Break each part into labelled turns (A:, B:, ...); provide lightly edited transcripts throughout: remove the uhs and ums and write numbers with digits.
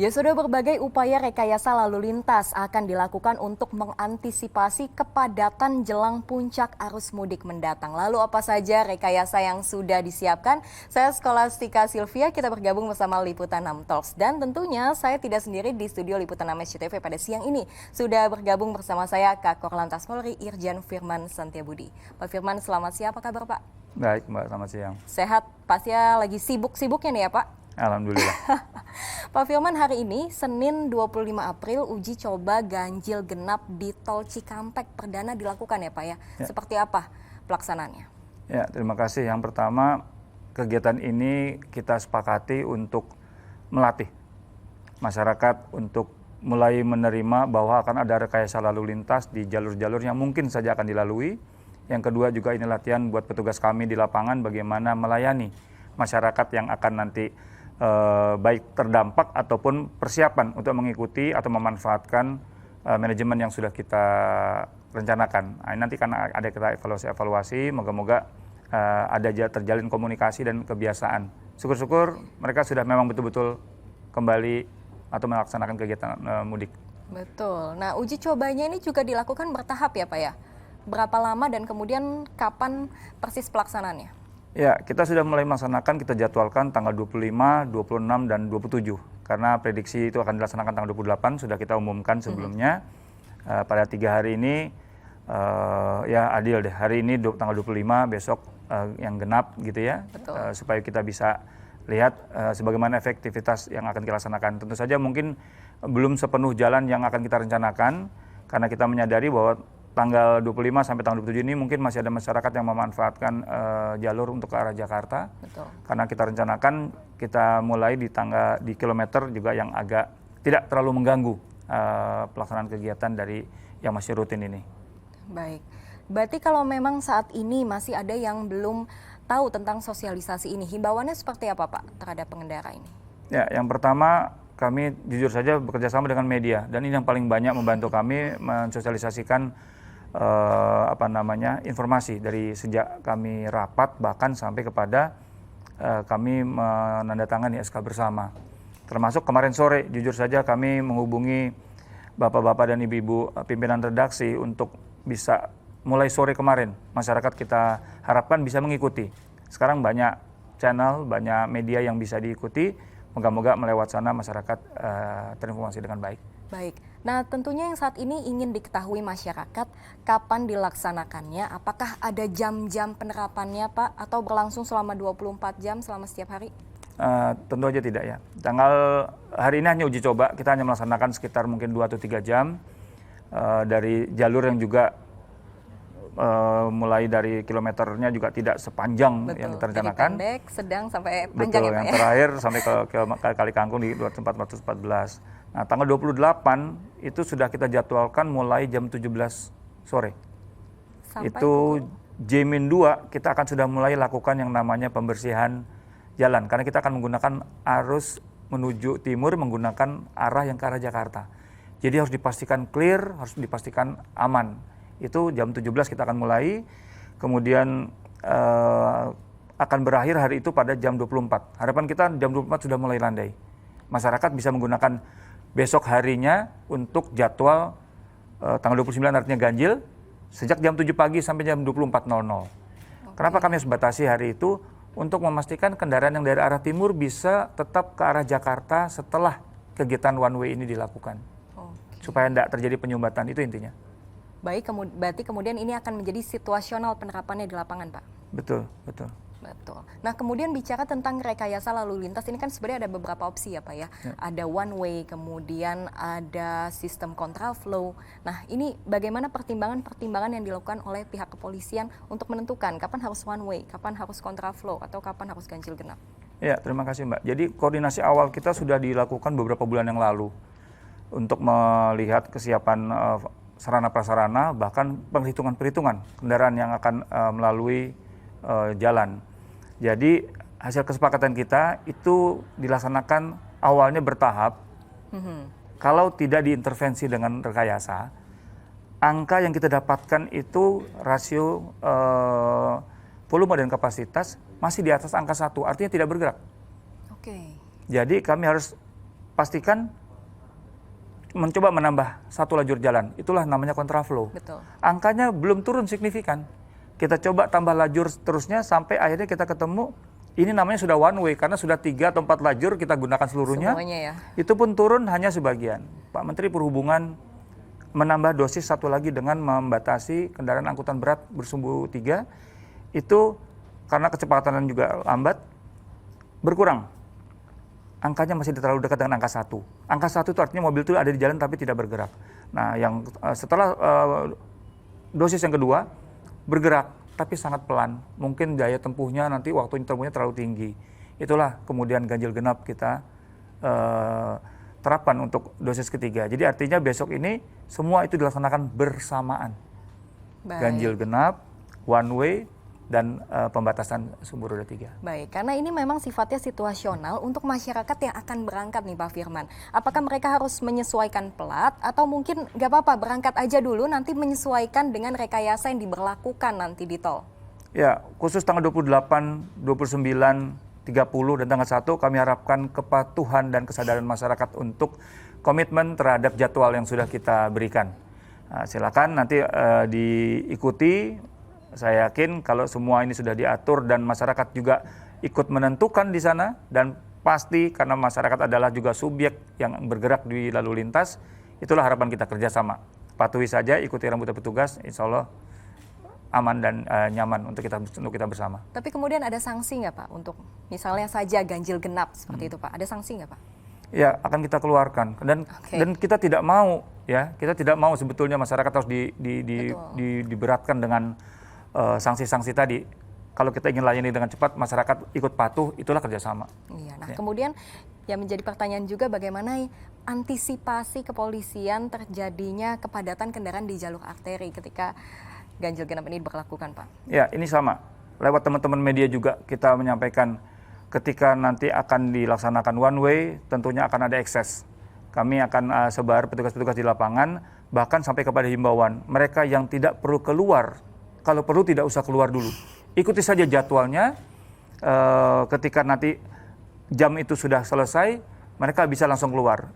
A: Ya sudah berbagai upaya rekayasa lalu lintas akan dilakukan untuk mengantisipasi kepadatan jelang puncak arus mudik mendatang. Lalu apa saja rekayasa yang sudah disiapkan? Saya Skolastika Silvia, kita bergabung bersama Liputan 6 Talks. Dan tentunya saya tidak sendiri di studio Liputan 6 SCTV pada siang ini. Sudah bergabung bersama saya Kakor Lantas Polri Irjen Firman Santiabudi. Pak Firman, selamat siang, apa kabar Pak?
B: Baik Mbak, selamat siang.
A: Sehat, pastinya lagi sibuk-sibuknya nih ya Pak?
B: Alhamdulillah.
A: Pak Firman, hari ini Senin 25 April uji coba ganjil genap di Tol Cikampek perdana dilakukan ya Pak ya. Seperti apa pelaksanaannya?
B: Ya, terima kasih. Yang pertama, kegiatan ini kita sepakati untuk melatih masyarakat untuk mulai menerima bahwa akan ada rekayasa lalu lintas di jalur-jalur yang mungkin saja akan dilalui. Yang kedua juga ini latihan buat petugas kami di lapangan bagaimana melayani masyarakat yang akan nanti baik terdampak ataupun persiapan untuk mengikuti atau memanfaatkan manajemen yang sudah kita rencanakan. Nah, nanti karena ada kita evaluasi, moga-moga ada terjalin komunikasi dan kebiasaan. Syukur-syukur mereka sudah memang betul-betul kembali atau melaksanakan kegiatan mudik.
A: Betul. Nah, uji cobanya ini juga dilakukan bertahap ya Pak ya? Berapa lama dan kemudian kapan persis pelaksanaannya?
B: Ya, kita sudah mulai melaksanakan, kita jadwalkan tanggal 25, 26, dan 27. Karena prediksi itu akan dilaksanakan tanggal 28, sudah kita umumkan sebelumnya. Pada 3 hari ini, ya adil deh, hari ini tanggal 25, besok yang genap gitu ya. Supaya kita bisa lihat sebagaimana efektivitas yang akan kita laksanakan. Tentu saja mungkin belum sepenuh jalan yang akan kita rencanakan, karena kita menyadari bahwa tanggal 25 sampai tanggal 27 ini mungkin masih ada masyarakat yang memanfaatkan jalur untuk ke arah Jakarta.
A: Betul.
B: Karena kita rencanakan kita mulai di kilometer juga yang agak tidak terlalu mengganggu pelaksanaan kegiatan dari yang masih rutin ini.
A: Baik, berarti kalau memang saat ini masih ada yang belum tahu tentang sosialisasi ini, himbauannya seperti apa Pak terhadap pengendara ini?
B: Ya, yang pertama kami jujur saja bekerja sama dengan media dan ini yang paling banyak membantu kami mensosialisasikan informasi dari sejak kami rapat bahkan sampai kepada kami menandatangani SK bersama. Termasuk kemarin sore jujur saja kami menghubungi bapak-bapak dan ibu-ibu pimpinan redaksi untuk bisa mulai sore kemarin masyarakat kita harapkan bisa mengikuti. Sekarang banyak channel, banyak media yang bisa diikuti. Moga-moga melewat sana masyarakat terinformasi dengan baik.
A: Baik, nah tentunya yang saat ini ingin diketahui masyarakat kapan dilaksanakannya, apakah ada jam-jam penerapannya Pak atau berlangsung selama 24 jam selama setiap hari?
B: Tentu aja tidak ya. Hari ini hanya uji coba, kita hanya melaksanakan sekitar mungkin 2 atau 3 jam dari jalur yang juga mulai dari kilometernya juga tidak sepanjang.
A: Betul.
B: Yang kita rencanakan.
A: Jadi pendek, sedang sampai panjang.
B: Betul,
A: ya Pak
B: yang
A: ya?
B: terakhir sampai ke Kali Kangkung di 414. Nah, tanggal 28 itu sudah kita jadwalkan mulai jam 17 sore.
A: Sampai
B: itu J-2 kita akan sudah mulai lakukan yang namanya pembersihan jalan. Karena kita akan menggunakan arus menuju timur menggunakan arah yang ke arah Jakarta. Jadi harus dipastikan clear, harus dipastikan aman. Itu jam 17 kita akan mulai, kemudian akan berakhir hari itu pada jam 24. Harapan kita jam 24 sudah mulai landai. Masyarakat bisa menggunakan besok harinya untuk jadwal tanggal 29 artinya ganjil, sejak jam 7 pagi sampai jam 24.00. Kenapa kami harus batasi hari itu? Untuk memastikan kendaraan yang dari arah timur bisa tetap ke arah Jakarta setelah kegiatan one way ini dilakukan. Supaya tidak terjadi penyumbatan, itu intinya.
A: Baik, berarti kemudian ini akan menjadi situasional penerapannya di lapangan Pak?
B: Betul, betul.
A: Betul. Nah, kemudian bicara tentang rekayasa lalu lintas, ini kan sebenarnya ada beberapa opsi ya Pak ya. Ada one way, kemudian ada sistem kontraflow. Nah, ini bagaimana pertimbangan yang dilakukan oleh pihak kepolisian untuk menentukan kapan harus one way, kapan harus kontraflow, atau kapan harus ganjil genap?
B: Ya, terima kasih Mbak. Jadi koordinasi awal kita sudah dilakukan beberapa bulan yang lalu untuk melihat kesiapan sarana-prasarana, bahkan perhitungan-perhitungan kendaraan yang akan melalui jalan. Jadi hasil kesepakatan kita itu dilaksanakan awalnya bertahap. Kalau tidak diintervensi dengan rekayasa, angka yang kita dapatkan itu rasio volume dan kapasitas masih di atas angka 1, artinya tidak bergerak.
A: Oke.
B: Jadi kami harus pastikan mencoba menambah satu lajur jalan. Itulah namanya kontraflow.
A: Betul.
B: Angkanya belum turun signifikan. Kita coba tambah lajur terusnya sampai akhirnya kita ketemu ini namanya sudah one way karena sudah 3 atau 4 lajur kita gunakan seluruhnya.
A: Semuanya ya.
B: Itu pun turun hanya sebagian. Pak Menteri Perhubungan menambah dosis satu lagi dengan membatasi kendaraan angkutan berat bersumbu 3 itu karena kecepatan juga lambat berkurang. Angkanya masih terlalu dekat dengan angka 1. Angka 1 itu artinya mobil itu ada di jalan tapi tidak bergerak. Nah, yang setelah dosis yang kedua bergerak tapi sangat pelan. Mungkin daya tempuhnya nanti waktu tempuhnya terlalu tinggi. Itulah kemudian ganjil genap kita terapkan untuk dosis ketiga. Jadi artinya besok ini semua itu dilaksanakan bersamaan.
A: Baik.
B: Ganjil genap, one way, dan pembatasan sumbu roda 3.
A: Baik, karena ini memang sifatnya situasional untuk masyarakat yang akan berangkat nih Pak Firman. Apakah mereka harus menyesuaikan plat atau mungkin nggak apa-apa berangkat aja dulu nanti menyesuaikan dengan rekayasa yang diberlakukan nanti di tol?
B: Ya, khusus tanggal 28, 29, 30 dan tanggal 1 kami harapkan kepatuhan dan kesadaran masyarakat untuk komitmen terhadap jadwal yang sudah kita berikan. Nah, silakan nanti diikuti. Saya yakin kalau semua ini sudah diatur dan masyarakat juga ikut menentukan di sana dan pasti karena masyarakat adalah juga subjek yang bergerak di lalu lintas, itulah harapan kita kerjasama. Patuhi saja, ikuti rambutan petugas, insya Allah aman dan nyaman untuk kita bersama.
A: Tapi kemudian ada sanksi nggak Pak untuk misalnya saja ganjil genap seperti itu Pak? Ada sanksi nggak Pak?
B: Ya, akan kita keluarkan dan kita tidak mau ya, kita tidak mau sebetulnya masyarakat harus diberatkan dengan sanksi-sanksi tadi. Kalau kita ingin layani dengan cepat, masyarakat ikut patuh, itulah kerjasama.
A: Iya. Nah, kemudian yang menjadi pertanyaan juga bagaimana antisipasi kepolisian terjadinya kepadatan kendaraan di jalur arteri ketika ganjil genap ini diberlakukan, Pak?
B: Ya, ini sama. Lewat teman-teman media juga kita menyampaikan ketika nanti akan dilaksanakan one way, tentunya akan ada ekses. Kami akan sebar petugas-petugas di lapangan, bahkan sampai kepada himbauan. Mereka yang tidak perlu keluar, kalau perlu tidak usah keluar dulu. Ikuti saja jadwalnya, ketika nanti jam itu sudah selesai, mereka bisa langsung keluar.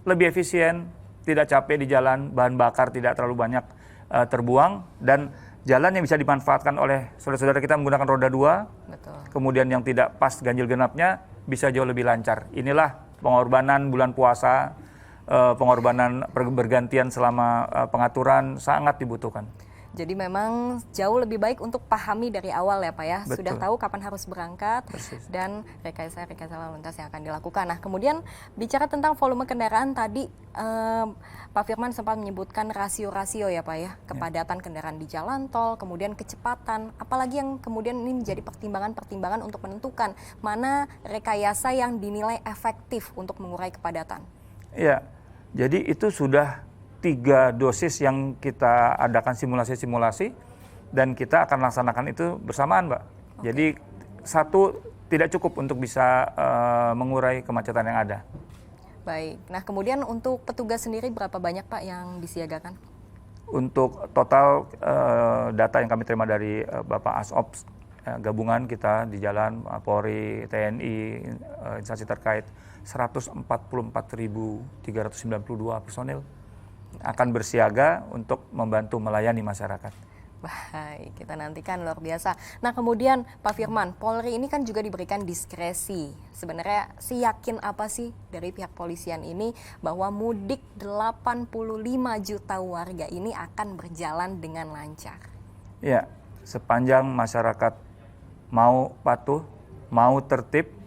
B: Lebih efisien, tidak capek di jalan, bahan bakar tidak terlalu banyak terbuang, dan jalan yang bisa dimanfaatkan oleh saudara-saudara kita menggunakan roda 2,
A: Betul.
B: Kemudian yang tidak pas ganjil genapnya bisa jauh lebih lancar. Inilah pengorbanan bulan puasa, pengorbanan bergantian selama pengaturan sangat dibutuhkan.
A: Jadi memang jauh lebih baik untuk pahami dari awal ya Pak ya.
B: Betul.
A: Sudah tahu kapan harus berangkat.
B: Persis.
A: Dan rekayasa lalu lintas yang akan dilakukan. Nah kemudian bicara tentang volume kendaraan tadi Pak Firman sempat menyebutkan rasio-rasio ya Pak ya. Kepadatan kendaraan di jalan tol, kemudian kecepatan. Apalagi yang kemudian ini menjadi pertimbangan-pertimbangan untuk menentukan mana rekayasa yang dinilai efektif untuk mengurai kepadatan.
B: Iya, jadi itu sudah 3 dosis yang kita adakan simulasi-simulasi dan kita akan laksanakan itu bersamaan, Mbak. Jadi satu tidak cukup untuk bisa mengurai kemacetan yang ada.
A: Baik, nah kemudian untuk petugas sendiri berapa banyak Pak yang disiagakan?
B: Untuk total data yang kami terima dari Bapak Asops gabungan kita di jalan Polri, TNI, instansi terkait 144.392 personil akan bersiaga untuk membantu melayani masyarakat.
A: Baik, kita nantikan luar biasa. Nah kemudian Pak Firman, Polri ini kan juga diberikan diskresi. Sebenarnya yakin apa sih dari pihak polisian ini bahwa mudik 85 juta warga ini akan berjalan dengan lancar?
B: Ya, sepanjang masyarakat mau patuh, mau tertib,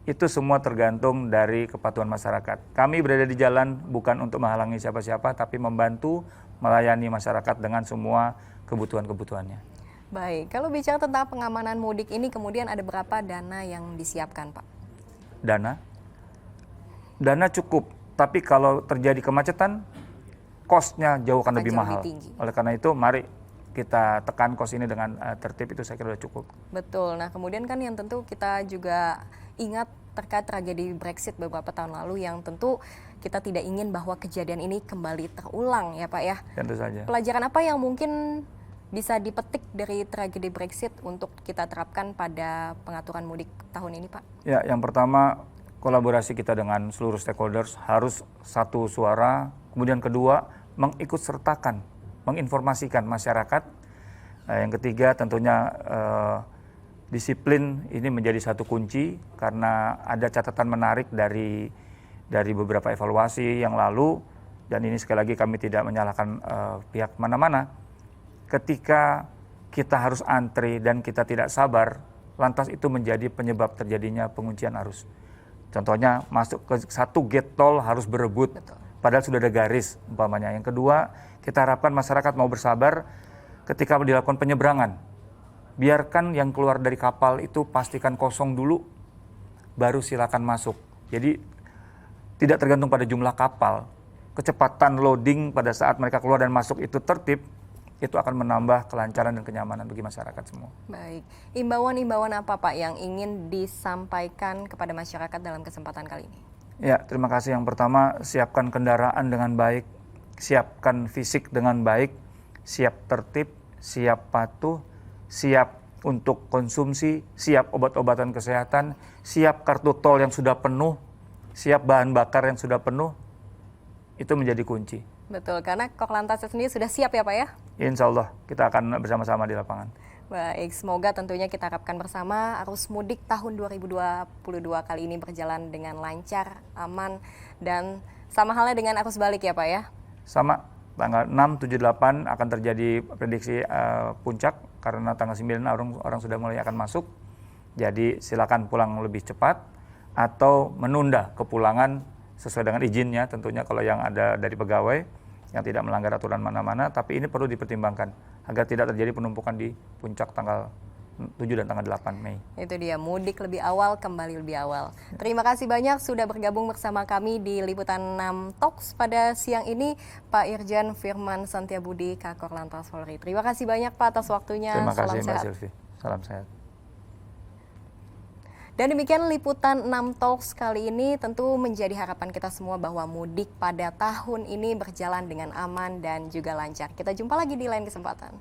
B: itu semua tergantung dari kepatuhan masyarakat. Kami berada di jalan bukan untuk menghalangi siapa-siapa, tapi membantu melayani masyarakat dengan semua kebutuhan-kebutuhannya.
A: Baik, kalau bicara tentang pengamanan mudik ini kemudian ada berapa dana yang disiapkan Pak?
B: Dana cukup, tapi kalau terjadi kemacetan, cost-nya jauh akan lebih mahal. Oleh karena itu, mari kita tekan cost ini dengan tertib, itu saya kira sudah cukup.
A: Betul, nah kemudian kan yang tentu kita juga ingat terkait tragedi Brexit beberapa tahun lalu yang tentu kita tidak ingin bahwa kejadian ini kembali terulang ya Pak ya.
B: Tentu saja.
A: Pelajaran apa yang mungkin bisa dipetik dari tragedi Brexit untuk kita terapkan pada pengaturan mudik tahun ini Pak?
B: Ya, yang pertama kolaborasi kita dengan seluruh stakeholders harus satu suara. Kemudian kedua, mengikut sertakan, menginformasikan masyarakat. Yang ketiga tentunya disiplin ini menjadi satu kunci karena ada catatan menarik dari beberapa evaluasi yang lalu, dan ini sekali lagi kami tidak menyalahkan pihak mana-mana. Ketika kita harus antri dan kita tidak sabar, lantas itu menjadi penyebab terjadinya penguncian arus. Contohnya masuk ke satu gate tol harus berebut, padahal sudah ada garis umpamanya. Yang kedua, kita harapkan masyarakat mau bersabar ketika dilakukan penyeberangan. Biarkan yang keluar dari kapal itu pastikan kosong dulu, baru silakan masuk. Jadi tidak tergantung pada jumlah kapal, kecepatan loading pada saat mereka keluar dan masuk itu tertib, itu akan menambah kelancaran dan kenyamanan bagi masyarakat semua.
A: Baik, imbauan-imbauan apa Pak yang ingin disampaikan kepada masyarakat dalam kesempatan kali ini?
B: Ya, terima kasih. Yang pertama, siapkan kendaraan dengan baik, siapkan fisik dengan baik, siap tertib, siap patuh, siap untuk konsumsi, siap obat-obatan kesehatan, siap kartu tol yang sudah penuh, siap bahan bakar yang sudah penuh, itu menjadi kunci.
A: Betul, karena Korlantas sendiri sudah siap ya Pak ya?
B: Insya Allah kita akan bersama-sama di lapangan.
A: Baik, semoga tentunya kita harapkan bersama arus mudik tahun 2022 kali ini berjalan dengan lancar, aman, dan sama halnya dengan arus balik ya Pak ya?
B: Sama, tanggal 6, 7, 8 akan terjadi prediksi puncak karena tanggal 9 orang sudah mulai akan masuk. Jadi silakan pulang lebih cepat atau menunda kepulangan sesuai dengan izinnya tentunya kalau yang ada dari pegawai yang tidak melanggar aturan mana-mana, tapi ini perlu dipertimbangkan agar tidak terjadi penumpukan di puncak tanggal 7 dan tanggal 8 Mei.
A: Itu dia, mudik lebih awal, kembali lebih awal. Terima kasih banyak sudah bergabung bersama kami di Liputan 6 Talks pada siang ini, Pak Irjen Firman Santiabudi, Kakor Lantas Polri. Terima kasih banyak Pak atas waktunya.
B: Terima kasih Mbak
A: sehat.
B: Silvi. Salam sehat.
A: Dan demikian Liputan 6 Talks kali ini, tentu menjadi harapan kita semua bahwa mudik pada tahun ini berjalan dengan aman dan juga lancar. Kita jumpa lagi di lain kesempatan.